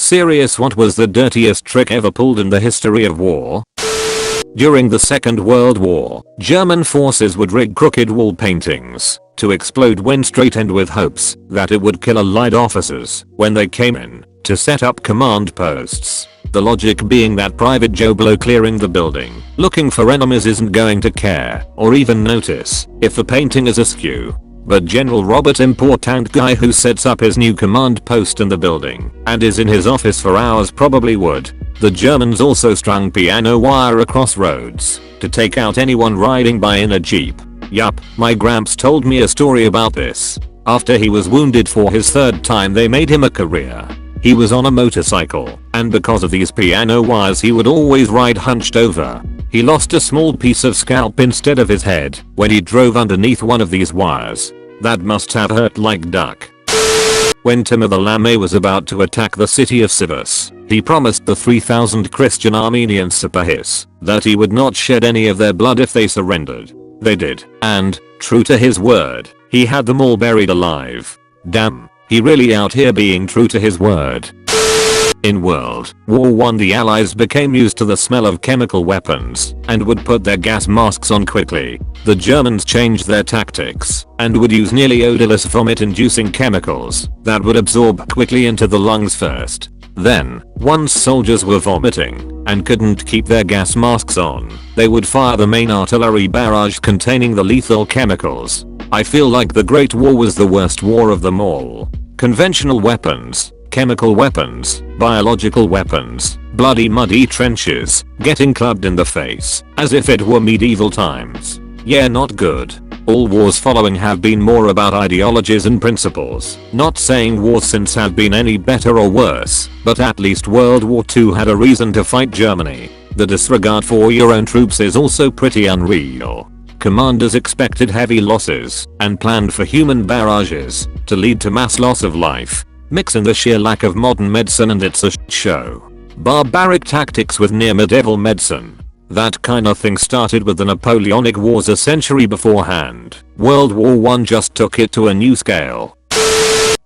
Serious, what was the dirtiest trick ever pulled in the history of war? During the Second World War, German forces would rig crooked wall paintings to explode when straightened with hopes that it would kill Allied officers when they came in to set up command posts. The logic being that Private Joe Blow clearing the building looking for enemies isn't going to care or even notice if the painting is askew. But General Robert Important guy who sets up his new command post in the building and is in his office for hours probably would. The Germans also strung piano wire across roads to take out anyone riding by in a jeep. Yup, my gramps told me a story about this. After he was wounded for his third time they made him a career. He was on a motorcycle, and because of these piano wires he would always ride hunched over. He lost a small piece of scalp instead of his head when he drove underneath one of these wires. That must have hurt like duck. When Timur the Lame was about to attack the city of Sivas, he promised the 3,000 Christian Armenian Sepahis that he would not shed any of their blood if they surrendered. They did, and, true to his word, he had them all buried alive. Damn, he really out here being true to his word. In World War I the Allies became used to the smell of chemical weapons and would put their gas masks on quickly. The Germans changed their tactics and would use nearly odorless vomit-inducing chemicals that would absorb quickly into the lungs first. Then, once soldiers were vomiting and couldn't keep their gas masks on, they would fire the main artillery barrage containing the lethal chemicals. I feel like the Great War was the worst war of them all. Conventional weapons, chemical weapons, biological weapons, bloody muddy trenches, getting clubbed in the face, as if it were medieval times. Yeah, not good. All wars following have been more about ideologies and principles. Not saying wars since have been any better or worse, but at least World War II had a reason to fight Germany. The disregard for your own troops is also pretty unreal. Commanders expected heavy losses and planned for human barrages to lead to mass loss of life. Mix in the sheer lack of modern medicine and it's a show. Barbaric tactics with near medieval medicine. That kind of thing started with the Napoleonic Wars a century beforehand. World War I just took it to a new scale.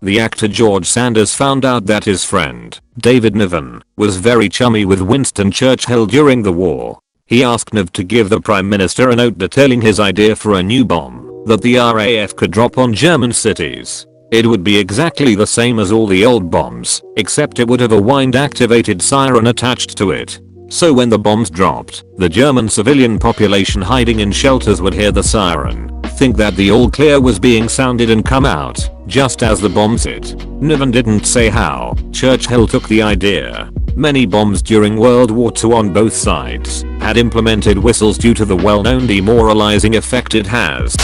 The actor George Sanders found out that his friend, David Niven, was very chummy with Winston Churchill during the war. He asked Niven to give the Prime Minister a note detailing his idea for a new bomb that the RAF could drop on German cities. It would be exactly the same as all the old bombs, except it would have a wind-activated siren attached to it. So when the bombs dropped, the German civilian population hiding in shelters would hear the siren, think that the all clear was being sounded and come out, just as the bombs hit. Niven didn't say how. Churchill took the idea. Many bombs during World War II on both sides had implemented whistles due to the well-known demoralizing effect it has.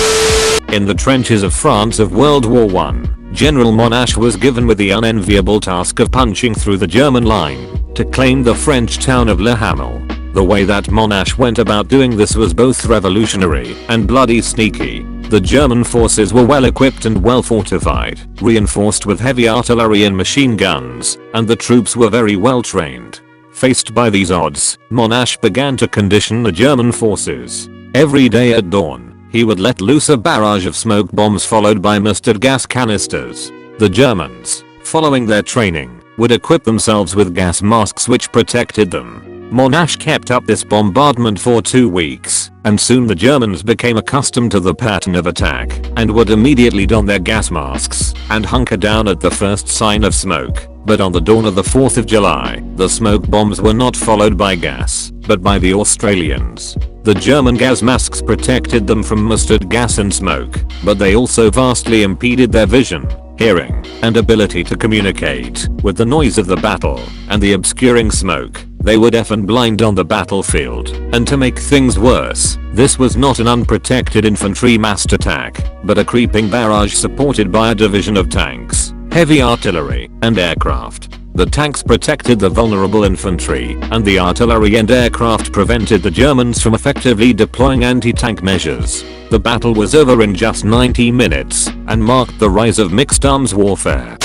In the trenches of France of World War I, General Monash was given with the unenviable task of punching through the German line to claim the French town of Le Hamel. The way that Monash went about doing this was both revolutionary and bloody sneaky. The German forces were well equipped and well fortified, reinforced with heavy artillery and machine guns, and the troops were very well trained. Faced by these odds, Monash began to condition the German forces. Every day at dawn, he would let loose a barrage of smoke bombs followed by mustard gas canisters. The Germans, following their training, would equip themselves with gas masks which protected them. Monash kept up this bombardment for 2 weeks, and soon the Germans became accustomed to the pattern of attack and would immediately don their gas masks and hunker down at the first sign of smoke. But on the dawn of the 4th of July, the smoke bombs were not followed by gas, but by the Australians. The German gas masks protected them from mustard gas and smoke, but they also vastly impeded their vision, hearing, and ability to communicate with the noise of the battle and the obscuring smoke. They were deaf and blind on the battlefield, and to make things worse, this was not an unprotected infantry massed attack, but a creeping barrage supported by a division of tanks, heavy artillery, and aircraft. The tanks protected the vulnerable infantry, and the artillery and aircraft prevented the Germans from effectively deploying anti-tank measures. The battle was over in just 90 minutes, and marked the rise of mixed arms warfare.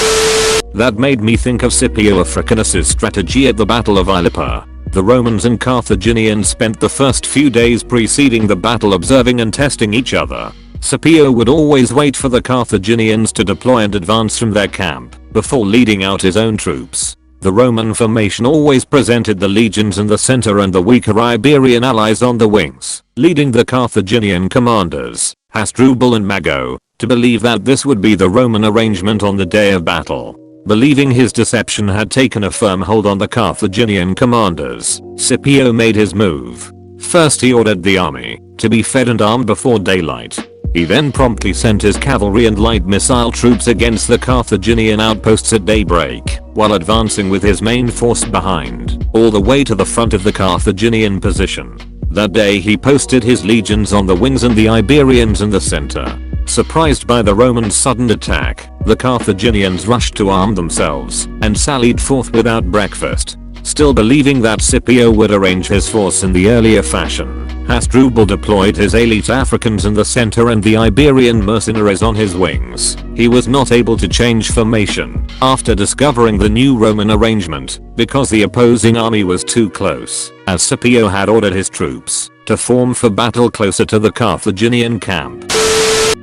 That made me think of Scipio Africanus's strategy at the Battle of Ilipa. The Romans and Carthaginians spent the first few days preceding the battle observing and testing each other. Scipio would always wait for the Carthaginians to deploy and advance from their camp before leading out his own troops. The Roman formation always presented the legions in the center and the weaker Iberian allies on the wings, leading the Carthaginian commanders, Hasdrubal and Mago, to believe that this would be the Roman arrangement on the day of battle. Believing his deception had taken a firm hold on the Carthaginian commanders, Scipio made his move. First he ordered the army to be fed and armed before daylight. He then promptly sent his cavalry and light missile troops against the Carthaginian outposts at daybreak, while advancing with his main force behind, all the way to the front of the Carthaginian position. That day he posted his legions on the wings and the Iberians in the center. Surprised by the Romans' sudden attack, the Carthaginians rushed to arm themselves and sallied forth without breakfast. Still believing that Scipio would arrange his force in the earlier fashion, Hasdrubal deployed his elite Africans in the center and the Iberian mercenaries on his wings. He was not able to change formation after discovering the new Roman arrangement because the opposing army was too close, as Scipio had ordered his troops to form for battle closer to the Carthaginian camp.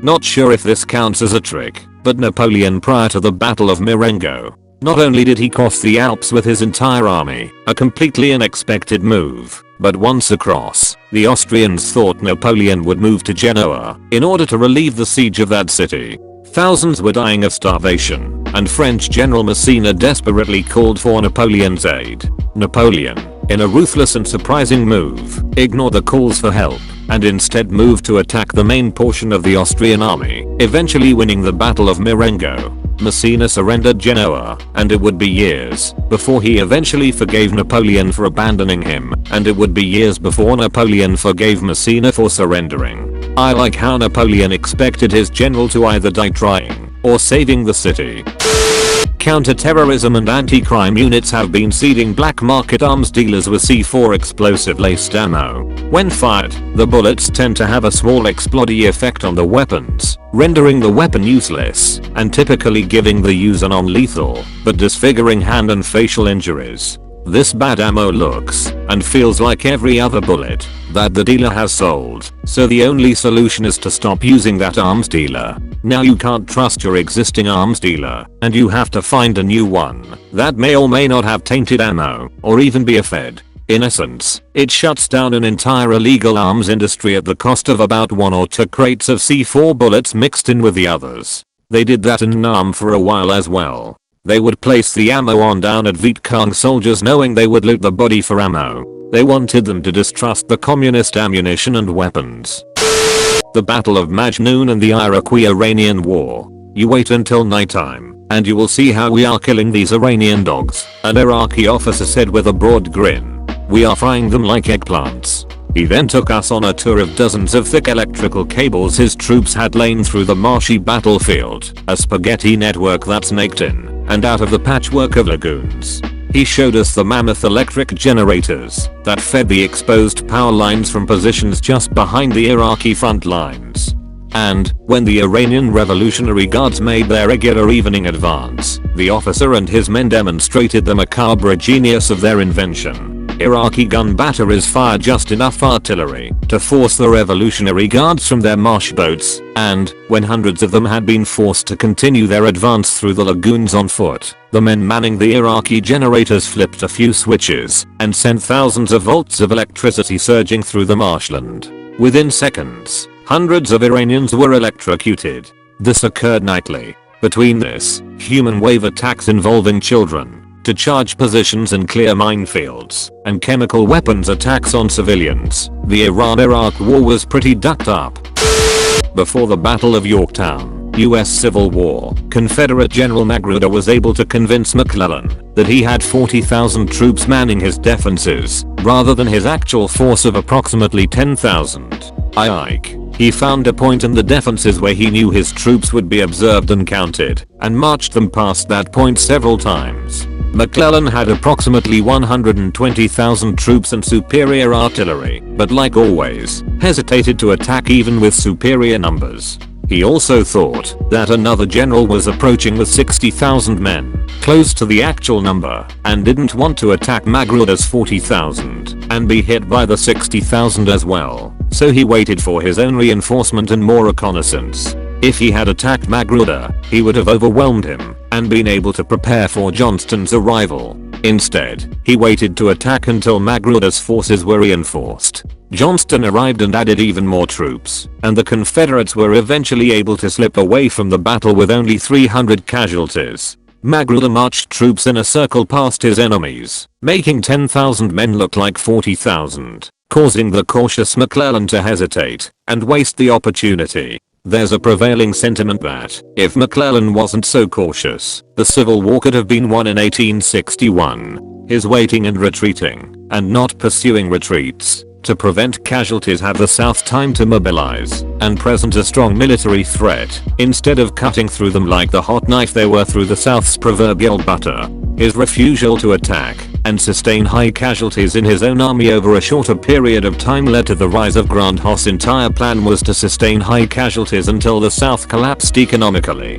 Not sure if this counts as a trick, but Napoleon prior to the Battle of Marengo, not only did he cross the Alps with his entire army, a completely unexpected move, but once across, the Austrians thought Napoleon would move to Genoa in order to relieve the siege of that city. Thousands were dying of starvation, and French General Massena desperately called for Napoleon's aid. Napoleon, in a ruthless and surprising move, ignored the calls for help and instead moved to attack the main portion of the Austrian army, eventually winning the Battle of Marengo. Massena surrendered Genoa, and it would be years before he eventually forgave Napoleon for abandoning him, and it would be years before Napoleon forgave Massena for surrendering. I like how Napoleon expected his general to either die trying or saving the city. Counter-terrorism and anti-crime units have been seeding black market arms dealers with C4 explosive-laced ammo. When fired, the bullets tend to have a small explodey effect on the weapons, rendering the weapon useless and typically giving the user non-lethal but disfiguring hand and facial injuries. This bad ammo looks and feels like every other bullet that the dealer has sold, so the only solution is to stop using that arms dealer. Now you can't trust your existing arms dealer, and you have to find a new one that may or may not have tainted ammo or even be a Fed. In essence, it shuts down an entire illegal arms industry at the cost of about 1 or 2 crates of C4 bullets mixed in with the others. They did that in Nam for a while as well. They would place the ammo on down at Viet Cong soldiers knowing they would loot the body for ammo. They wanted them to distrust the communist ammunition and weapons. The Battle of Majnoon and the Iraqi-Iranian War. You wait until nighttime, and you will see how we are killing these Iranian dogs, an Iraqi officer said with a broad grin. We are frying them like eggplants. He then took us on a tour of dozens of thick electrical cables his troops had lain through the marshy battlefield, a spaghetti network that snaked in and out of the patchwork of lagoons. He showed us the mammoth electric generators that fed the exposed power lines from positions just behind the Iraqi front lines. And, when the Iranian Revolutionary Guards made their regular evening advance, the officer and his men demonstrated the macabre genius of their invention. Iraqi gun batteries fired just enough artillery to force the Revolutionary Guards from their marsh boats, and, when hundreds of them had been forced to continue their advance through the lagoons on foot, the men manning the Iraqi generators flipped a few switches and sent thousands of volts of electricity surging through the marshland. Within seconds, hundreds of Iranians were electrocuted. This occurred nightly. Between this, human wave attacks involving children, to charge positions and clear minefields, and chemical weapons attacks on civilians, the Iran-Iraq war was pretty ducked up. Before the Battle of Yorktown, US Civil War, Confederate General Magruder was able to convince McClellan that he had 40,000 troops manning his defenses, rather than his actual force of approximately 10,000. He found a point in the defenses where he knew his troops would be observed and counted, and marched them past that point several times. McClellan had approximately 120,000 troops and superior artillery, but like always, hesitated to attack even with superior numbers. He also thought that another general was approaching with 60,000 men, close to the actual number, and didn't want to attack Magruder's 40,000 and be hit by the 60,000 as well, so he waited for his own reinforcement and more reconnaissance. If he had attacked Magruder, he would have overwhelmed him and been able to prepare for Johnston's arrival. Instead, he waited to attack until Magruder's forces were reinforced. Johnston arrived and added even more troops, and the Confederates were eventually able to slip away from the battle with only 300 casualties. Magruder marched troops in a circle past his enemies, making 10,000 men look like 40,000, causing the cautious McClellan to hesitate and waste the opportunity. There's a prevailing sentiment that, if McClellan wasn't so cautious, the Civil War could have been won in 1861. His waiting and retreating, and not pursuing retreats, to prevent casualties had the South time to mobilize and present a strong military threat, instead of cutting through them like the hot knife they were through the South's proverbial butter. His refusal to attack and sustain high casualties in his own army over a shorter period of time led to the rise of Grant. Hoss's entire plan was to sustain high casualties until the South collapsed economically.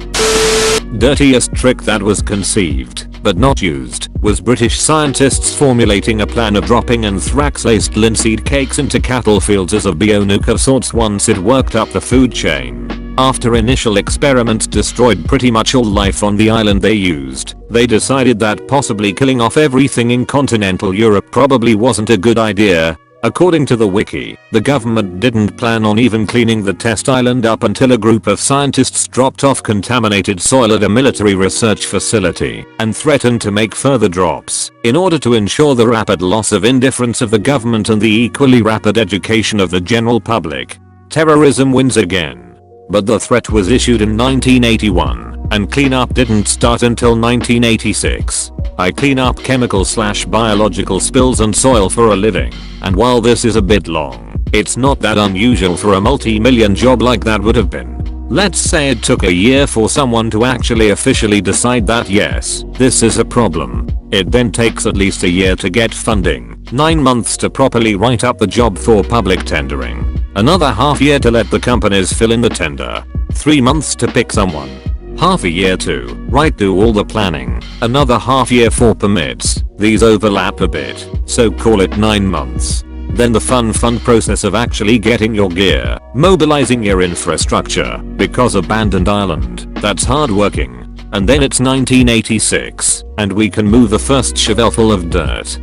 Dirtiest trick that was conceived, but not used, was British scientists formulating a plan of dropping anthrax-laced linseed cakes into cattle fields as a bionuke of sorts once it worked up the food chain. After initial experiments destroyed pretty much all life on the island they used, they decided that possibly killing off everything in continental Europe probably wasn't a good idea. According to the wiki, the government didn't plan on even cleaning the test island up until a group of scientists dropped off contaminated soil at a military research facility and threatened to make further drops in order to ensure the rapid loss of indifference of the government and the equally rapid education of the general public. Terrorism wins again. But the threat was issued in 1981, and cleanup didn't start until 1986. I clean up chemical/biological spills and soil for a living, and while this is a bit long, it's not that unusual for a multi-million job like that would have been. Let's say it took a year for someone to actually officially decide that yes, this is a problem. It then takes at least a year to get funding, 9 months to properly write up the job for public tendering, another half year to let the companies fill in the tender, 3 months to pick someone, half a year to do all the planning, another half year for permits. These overlap a bit, so call it 9 months. Then the fun process of actually getting your gear, mobilizing your infrastructure, because abandoned island, that's hard working. And then it's 1986, and we can move the first shovelful of dirt.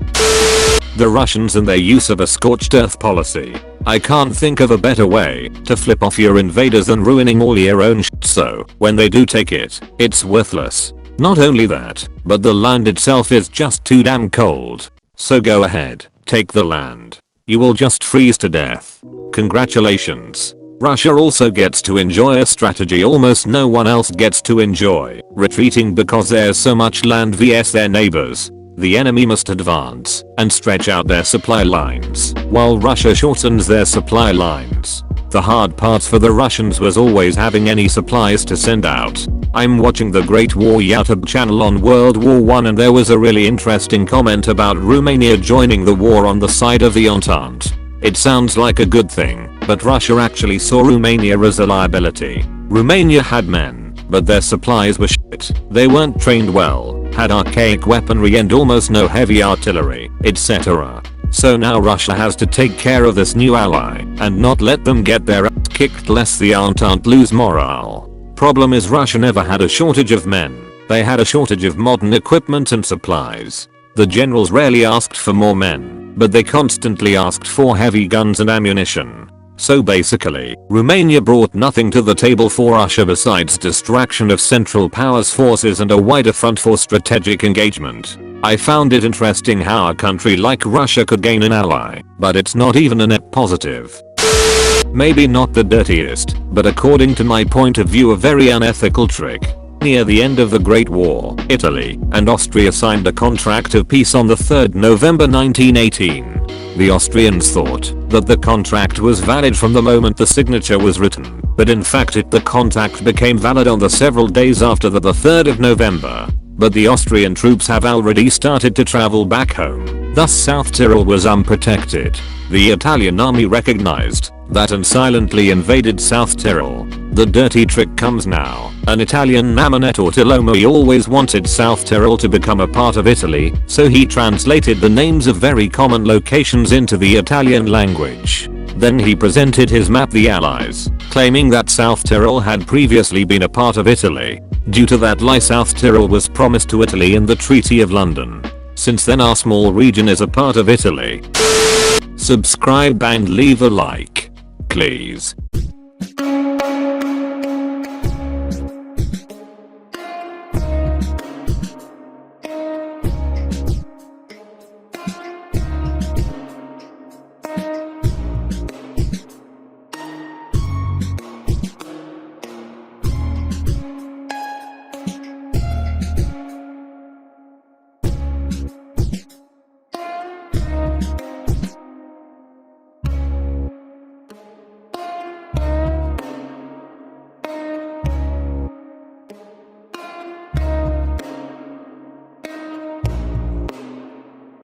The Russians and their use of a scorched earth policy. I can't think of a better way to flip off your invaders than ruining all your own shit, so when they do take it, it's worthless. Not only that, but the land itself is just too damn cold. So go ahead, take the land. You will just freeze to death. Congratulations. Russia also gets to enjoy a strategy almost no one else gets to enjoy, retreating because there's so much land vs their neighbors. The enemy must advance and stretch out their supply lines, while Russia shortens their supply lines. The hard part for the Russians was always having any supplies to send out. I'm watching the Great War YouTube channel on World War I and there was a really interesting comment about Romania joining the war on the side of the Entente. It sounds like a good thing, but Russia actually saw Romania as a liability. Romania had men, but their supplies were shit. They weren't trained well, had archaic weaponry and almost no heavy artillery, etc. So now Russia has to take care of this new ally and not let them get their ass kicked lest the Entente lose morale. Problem is Russia never had a shortage of men, they had a shortage of modern equipment and supplies. The generals rarely asked for more men, but they constantly asked for heavy guns and ammunition. So basically, Romania brought nothing to the table for Russia besides distraction of Central Powers forces and a wider front for strategic engagement. I found it interesting how a country like Russia could gain an ally, but it's not even a net positive. Maybe not the dirtiest, but according to my point of view a very unethical trick. Near the end of the Great War, Italy and Austria signed a contract of peace on the 3rd November 1918. The Austrians thought that the contract was valid from the moment the signature was written, but in fact the contract became valid on the several days after the 3rd of November. But the Austrian troops have already started to travel back home, thus South Tyrol was unprotected. The Italian army recognized that and silently invaded South Tyrol. The dirty trick comes now. An Italian Mamonette Ortilomo always wanted South Tyrol to become a part of Italy, so he translated the names of very common locations into the Italian language. Then he presented his map to the Allies, claiming that South Tyrol had previously been a part of Italy. Due to that lie South Tyrol was promised to Italy in the Treaty of London. Since then our small region is a part of Italy. Subscribe and leave a like, please.